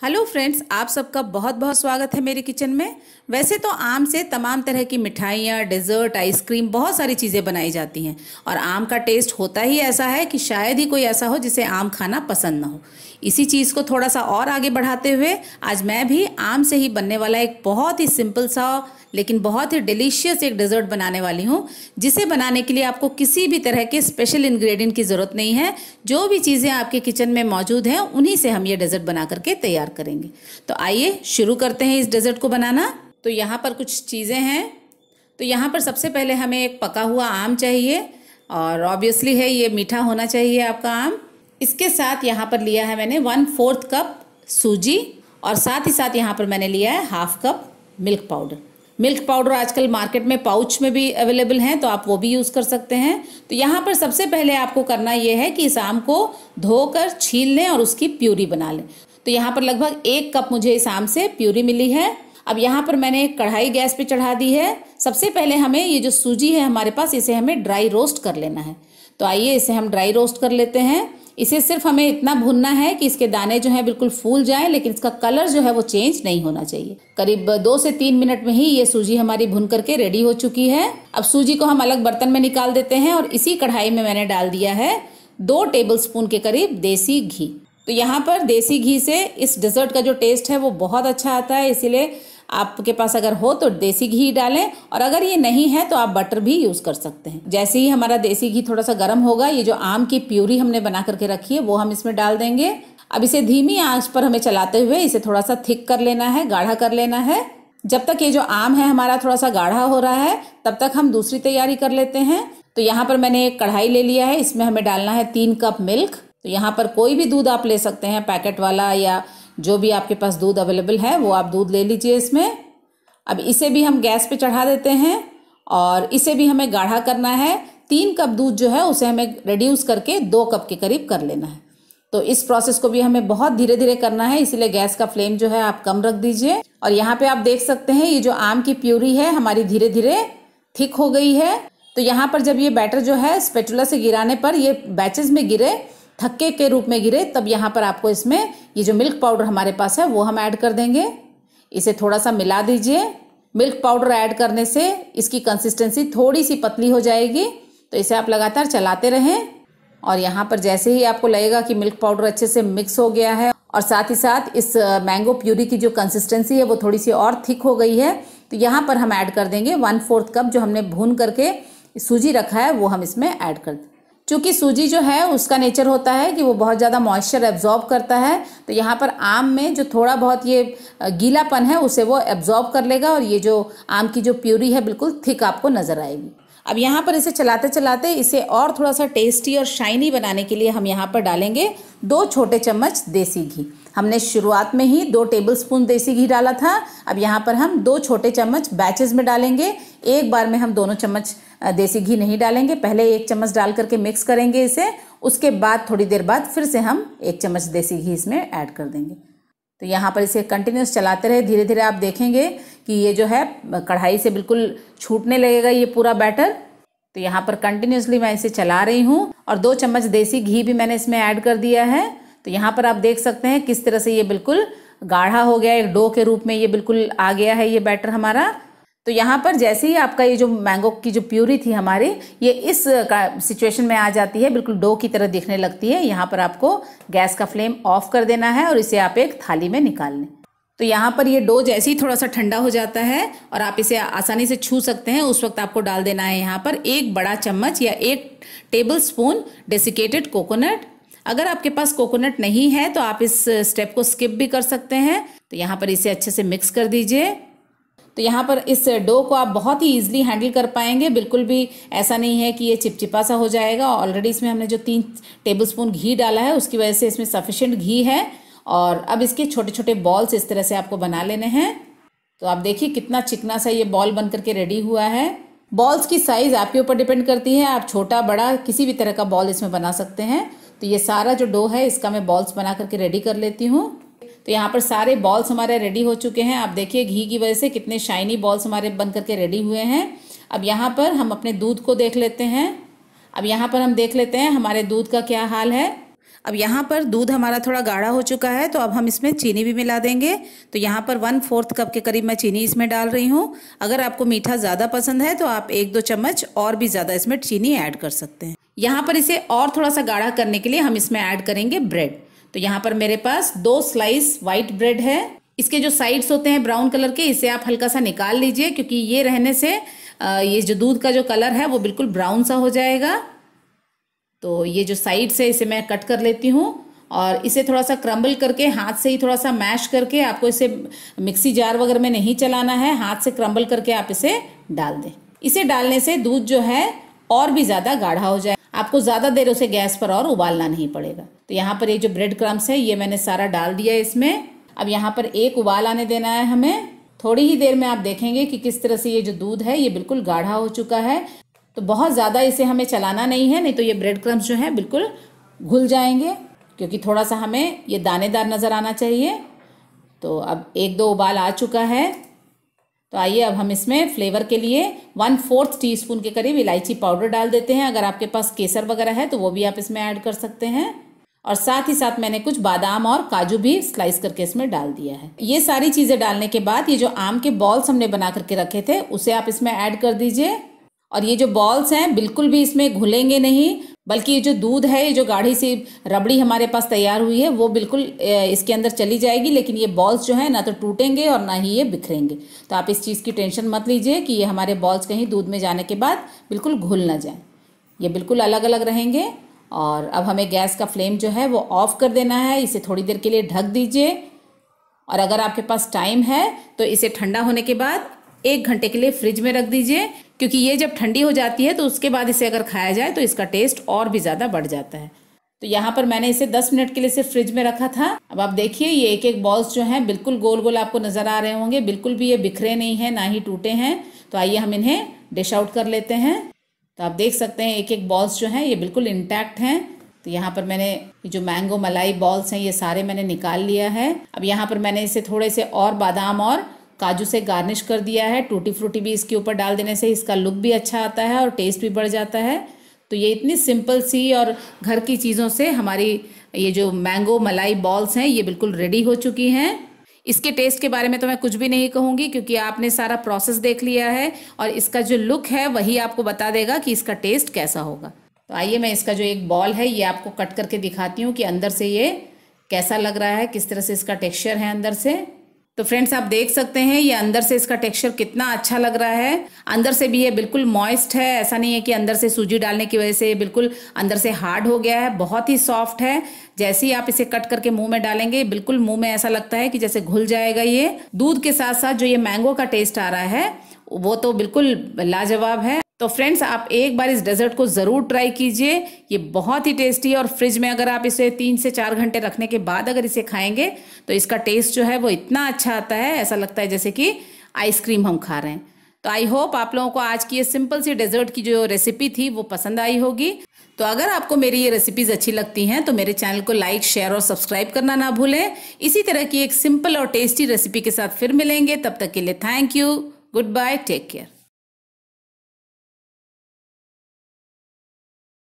Hello friends, आप सबका बहुत बहुत स्वागत है मेरे किचन में। वैसे तो आम से तमाम तरह की मिठाइयाँ, डेजर्ट, आइसक्रीम, बहुत सारी चीज़ें बनाई जाती हैं और आम का टेस्ट होता ही ऐसा है कि शायद ही कोई ऐसा हो जिसे आम खाना पसंद ना हो। इसी चीज़ को थोड़ा सा और आगे बढ़ाते हुए आज मैं भी आम से ही बनने वाला एक बहुत ही सिंपल सा लेकिन बहुत ही डिलीशियस एक डेजर्ट बनाने वाली हूँ, जिसे बनाने के लिए आपको किसी भी तरह के स्पेशल इंग्रेडिएंट की ज़रूरत नहीं है। जो भी चीज़ें आपके किचन में मौजूद हैं उन्हीं से हम ये डेजर्ट बना करके तैयार करेंगे। तो आइए शुरू करते हैं इस डेजर्ट को बनाना। तो यहाँ पर कुछ चीज़ें हैं। तो यहाँ पर सबसे पहले हमें एक पका हुआ आम चाहिए और ऑब्वियसली है ये मीठा होना चाहिए आपका आम। इसके साथ यहाँ पर लिया है मैंने 1/4 कप सूजी और साथ ही साथ यहाँ पर मैंने लिया है 1/2 cup milk powder. Milk powder आजकल मार्केट में पाउच में भी अवेलेबल हैं, तो आप वो भी यूज़ कर सकते हैं। तो यहाँ पर सबसे पहले आपको करना ये है कि इस आम को धोकर छील लें और उसकी प्यूरी बना लें। तो यहाँ पर लगभग 1 कप मुझे इस आम से प्यूरी मिली है। अब यहाँ पर मैंने एक कढ़ाई गैस पे चढ़ा दी है। सबसे पहले हमें ये जो सूजी है हमारे पास, इसे हमें ड्राई रोस्ट कर लेना है। तो आइए इसे हम ड्राई रोस्ट कर लेते हैं। इसे सिर्फ हमें इतना भूनना है कि इसके दाने जो है बिल्कुल फूल जाएं, लेकिन इसका कलर जो है वो चेंज नहीं होना चाहिए। करीब 2 से 3 मिनट में ही ये सूजी हमारी भुन करके रेडी हो चुकी है। अब सूजी को हम अलग बर्तन में निकाल देते हैं और इसी कढ़ाई में मैंने डाल दिया है 2 टेबलस्पून के करीब देसी घी। तो यहाँ पर देसी घी से इस डेजर्ट का जो टेस्ट है वो बहुत अच्छा आता है, इसीलिए आपके पास अगर हो तो देसी घी डालें और अगर ये नहीं है तो आप बटर भी यूज़ कर सकते हैं। जैसे ही हमारा देसी घी थोड़ा सा गर्म होगा, ये जो आम की प्यूरी हमने बना करके रखी है वो हम इसमें डाल देंगे। अब इसे धीमी आंच पर हमें चलाते हुए इसे थोड़ा सा थिक कर लेना है, गाढ़ा कर लेना है। जब तक ये जो आम है हमारा थोड़ा सा गाढ़ा हो रहा है तब तक हम दूसरी तैयारी कर लेते हैं। तो यहाँ पर मैंने एक कढ़ाई ले लिया है, इसमें हमें डालना है 3 कप मिल्क। तो यहाँ पर कोई भी दूध आप ले सकते हैं, पैकेट वाला या जो भी आपके पास दूध अवेलेबल है वो आप दूध ले लीजिए इसमें। अब इसे भी हम गैस पे चढ़ा देते हैं और इसे भी हमें गाढ़ा करना है। 3 कप दूध जो है उसे हमें रिड्यूस करके 2 कप के करीब कर लेना है। तो इस प्रोसेस को भी हमें बहुत धीरे धीरे करना है, इसीलिए गैस का फ्लेम जो है आप कम रख दीजिए। और यहाँ पे आप देख सकते हैं ये जो आम की प्यूरी है हमारी धीरे धीरे थिक हो गई है। तो यहाँ पर जब ये बैटर जो है स्पैचुला से गिराने पर ये बैचेस में गिरे, थक्के के रूप में गिरे, तब यहाँ पर आपको इसमें ये जो मिल्क पाउडर हमारे पास है वो हम ऐड कर देंगे। इसे थोड़ा सा मिला दीजिए। मिल्क पाउडर ऐड करने से इसकी कंसिस्टेंसी थोड़ी सी पतली हो जाएगी, तो इसे आप लगातार चलाते रहें। और यहाँ पर जैसे ही आपको लगेगा कि मिल्क पाउडर अच्छे से मिक्स हो गया है और साथ ही साथ इस मैंगो प्यूरी की जो कंसिस्टेंसी है वो थोड़ी सी और थिक हो गई है, तो यहाँ पर हम ऐड कर देंगे 1/4 कप जो हमने भून करके सूजी रखा है वो हम इसमें ऐड कर दें। चूँकि सूजी जो है उसका नेचर होता है कि वो बहुत ज़्यादा मॉइस्चर एब्जॉर्ब करता है, तो यहाँ पर आम में जो थोड़ा बहुत ये गीलापन है उसे वो एब्जॉर्ब कर लेगा और ये जो आम की जो प्यूरी है बिल्कुल थिक आपको नज़र आएगी। अब यहाँ पर इसे चलाते चलाते इसे और थोड़ा सा टेस्टी और शाइनी बनाने के लिए हम यहाँ पर डालेंगे 2 छोटे चम्मच देसी घी। हमने शुरुआत में ही 2 टेबलस्पून देसी घी डाला था। अब यहाँ पर हम 2 छोटे चम्मच बैचेस में डालेंगे। एक बार में हम दोनों चम्मच देसी घी नहीं डालेंगे, पहले 1 चम्मच डाल करके मिक्स करेंगे इसे, उसके बाद थोड़ी देर बाद फिर से हम 1 चम्मच देसी घी इसमें ऐड कर देंगे। तो यहाँ पर इसे कंटिन्यूस चलाते रहे। धीरे धीरे आप देखेंगे कि ये जो है कढ़ाई से बिल्कुल छूटने लगेगा ये पूरा बैटर। तो यहाँ पर कंटिन्यूसली मैं इसे चला रही हूँ और 2 चम्मच देसी घी भी मैंने इसमें ऐड कर दिया है। तो यहाँ पर आप देख सकते हैं किस तरह से ये बिल्कुल गाढ़ा हो गया, एक डो के रूप में ये बिल्कुल आ गया है ये बैटर हमारा। तो यहाँ पर जैसे ही आपका ये जो मैंगो की जो प्यूरी थी हमारी, ये इस सिचुएशन में आ जाती है, बिल्कुल डो की तरह दिखने लगती है, यहाँ पर आपको गैस का फ्लेम ऑफ कर देना है और इसे आप एक थाली में निकाल लें। तो यहाँ पर ये डो जैसे ही थोड़ा सा ठंडा हो जाता है और आप इसे आसानी से छू सकते हैं, उस वक्त आपको डाल देना है यहाँ पर 1 बड़ा चम्मच या 1 टेबलस्पून डेसिकेटेड कोकोनट। अगर आपके पास कोकोनट नहीं है तो आप इस स्टेप को स्किप भी कर सकते हैं। तो यहाँ पर इसे अच्छे से मिक्स कर दीजिए। तो यहाँ पर इस डो को आप बहुत ही ईजिली हैंडल कर पाएंगे, बिल्कुल भी ऐसा नहीं है कि ये चिपचिपा सा हो जाएगा। ऑलरेडी इसमें हमने जो 3 टेबलस्पून घी डाला है उसकी वजह से इसमें सफिशिएंट घी है। और अब इसके छोटे छोटे बॉल्स इस तरह से आपको बना लेने हैं। तो आप देखिए कितना चिकना सा ये बॉल बन करके रेडी हुआ है। बॉल्स की साइज़ आपके ऊपर डिपेंड करती है, आप छोटा बड़ा किसी भी तरह का बॉल इसमें बना सकते हैं। तो ये सारा जो डो है इसका मैं बॉल्स बना करके रेडी कर लेती हूँ। तो यहाँ पर सारे बॉल्स हमारे रेडी हो चुके हैं। आप देखिए घी की वजह से कितने शाइनी बॉल्स हमारे बन करके रेडी हुए हैं। अब यहाँ पर हम अपने दूध को देख लेते हैं। अब यहाँ पर हम देख लेते हैं हमारे दूध का क्या हाल है। अब यहाँ पर दूध हमारा थोड़ा गाढ़ा हो चुका है, तो अब हम इसमें चीनी भी मिला देंगे। तो यहाँ पर 1/4 कप के करीब मैं चीनी इसमें डाल रही हूँ। अगर आपको मीठा ज़्यादा पसंद है तो आप 1-2 चम्मच और भी ज़्यादा इसमें चीनी ऐड कर सकते हैं। यहाँ पर इसे और थोड़ा सा गाढ़ा करने के लिए हम इसमें ऐड करेंगे ब्रेड। तो यहाँ पर मेरे पास 2 स्लाइस वाइट ब्रेड है। इसके जो साइड्स होते हैं ब्राउन कलर के, इसे आप हल्का सा निकाल लीजिए, क्योंकि ये रहने से ये जो दूध का जो कलर है वो बिल्कुल ब्राउन सा हो जाएगा। तो ये जो साइड्स है इसे मैं कट कर लेती हूँ और इसे थोड़ा सा क्रम्बल करके हाथ से ही थोड़ा सा मैश करके, आपको इसे मिक्सी जार वगैरह में नहीं चलाना है, हाथ से क्रम्बल करके आप इसे डाल दें। इसे डालने से दूध जो है और भी ज़्यादा गाढ़ा हो जाए, आपको ज़्यादा देर उसे गैस पर और उबालना नहीं पड़ेगा। तो यहाँ पर ये जो ब्रेड क्रम्स है ये मैंने सारा डाल दिया इसमें। अब यहाँ पर एक उबाल आने देना है हमें। थोड़ी ही देर में आप देखेंगे कि किस तरह से ये जो दूध है ये बिल्कुल गाढ़ा हो चुका है। तो बहुत ज़्यादा इसे हमें चलाना नहीं है, नहीं तो ये ब्रेड क्रम्स जो है बिल्कुल घुल जाएंगे, क्योंकि थोड़ा सा हमें ये दानेदार नज़र आना चाहिए। तो अब 1-2 उबाल आ चुका है। तो आइए अब हम इसमें फ्लेवर के लिए 1/4 टीस्पून के करीब इलायची पाउडर डाल देते हैं। अगर आपके पास केसर वगैरह है तो वो भी आप इसमें ऐड कर सकते हैं। और साथ ही साथ मैंने कुछ बादाम और काजू भी स्लाइस करके इसमें डाल दिया है। ये सारी चीज़ें डालने के बाद ये जो आम के बॉल्स हमने बना करके रखे थे उसे आप इसमें ऐड कर दीजिए। और ये जो बॉल्स हैं बिल्कुल भी इसमें घुलेंगे नहीं, बल्कि ये जो दूध है, ये जो गाढ़ी सी रबड़ी हमारे पास तैयार हुई है वो बिल्कुल इसके अंदर चली जाएगी। लेकिन ये बॉल्स जो है ना तो टूटेंगे और ना ही ये बिखरेंगे। तो आप इस चीज़ की टेंशन मत लीजिए कि ये हमारे बॉल्स कहीं दूध में जाने के बाद बिल्कुल घुल ना जाए। ये बिल्कुल अलग अलग रहेंगे। और अब हमें गैस का फ्लेम जो है वो ऑफ कर देना है। इसे थोड़ी देर के लिए ढक दीजिए। और अगर आपके पास टाइम है तो इसे ठंडा होने के बाद 1 घंटे के लिए फ्रिज में रख दीजिए, क्योंकि ये जब ठंडी हो जाती है तो उसके बाद इसे अगर खाया जाए तो इसका टेस्ट और भी ज़्यादा बढ़ जाता है। तो यहाँ पर मैंने इसे 10 मिनट के लिए सिर्फ फ्रिज में रखा था। अब आप देखिए ये एक एक बॉल्स जो हैं बिल्कुल गोल गोल आपको नज़र आ रहे होंगे, बिल्कुल भी ये बिखरे नहीं हैं ना ही टूटे हैं। तो आइए हम इन्हें डिश आउट कर लेते हैं। तो आप देख सकते हैं एक एक बॉल्स जो हैं ये बिल्कुल इंटैक्ट हैं। तो यहाँ पर मैंने ये जो मैंगो मलाई बॉल्स हैं ये सारे मैंने निकाल लिया है। अब यहाँ पर मैंने इसे थोड़े से और बादाम और काजू से गार्निश कर दिया है। टूटी फ्रूटी भी इसके ऊपर डाल देने से इसका लुक भी अच्छा आता है और टेस्ट भी बढ़ जाता है। तो ये इतनी सिंपल सी और घर की चीज़ों से हमारी ये जो मैंगो मलाई बॉल्स हैं ये बिल्कुल रेडी हो चुकी हैं। इसके टेस्ट के बारे में तो मैं कुछ भी नहीं कहूँगी, क्योंकि आपने सारा प्रोसेस देख लिया है और इसका जो लुक है वही आपको बता देगा कि इसका टेस्ट कैसा होगा। तो आइए मैं इसका जो एक बॉल है ये आपको कट करके दिखाती हूँ कि अंदर से ये कैसा लग रहा है, किस तरह से इसका टेक्सचर है अंदर से। तो फ्रेंड्स आप देख सकते हैं ये अंदर से इसका टेक्सचर कितना अच्छा लग रहा है। अंदर से भी ये बिल्कुल मॉइस्ट है, ऐसा नहीं है कि अंदर से सूजी डालने की वजह से ये बिल्कुल अंदर से हार्ड हो गया है। बहुत ही सॉफ्ट है। जैसे ही आप इसे कट करके मुंह में डालेंगे बिल्कुल मुंह में ऐसा लगता है कि जैसे घुल जाएगा। ये दूध के साथ साथ जो ये मैंगो का टेस्ट आ रहा है वो तो बिल्कुल लाजवाब है। तो फ्रेंड्स आप एक बार इस डेजर्ट को ज़रूर ट्राई कीजिए। ये बहुत ही टेस्टी है और फ्रिज में अगर आप इसे 3 से 4 घंटे रखने के बाद अगर इसे खाएंगे तो इसका टेस्ट जो है वो इतना अच्छा आता है, ऐसा लगता है जैसे कि आइसक्रीम हम खा रहे हैं। तो आई होप आप लोगों को आज की ये सिंपल सी डेजर्ट की जो रेसिपी थी वो पसंद आई होगी। तो अगर आपको मेरी ये रेसिपीज़ अच्छी लगती हैं तो मेरे चैनल को लाइक, शेयर और सब्सक्राइब करना ना भूलें। इसी तरह की एक सिंपल और टेस्टी रेसिपी के साथ फिर मिलेंगे। तब तक के लिए thank you, goodbye, take care.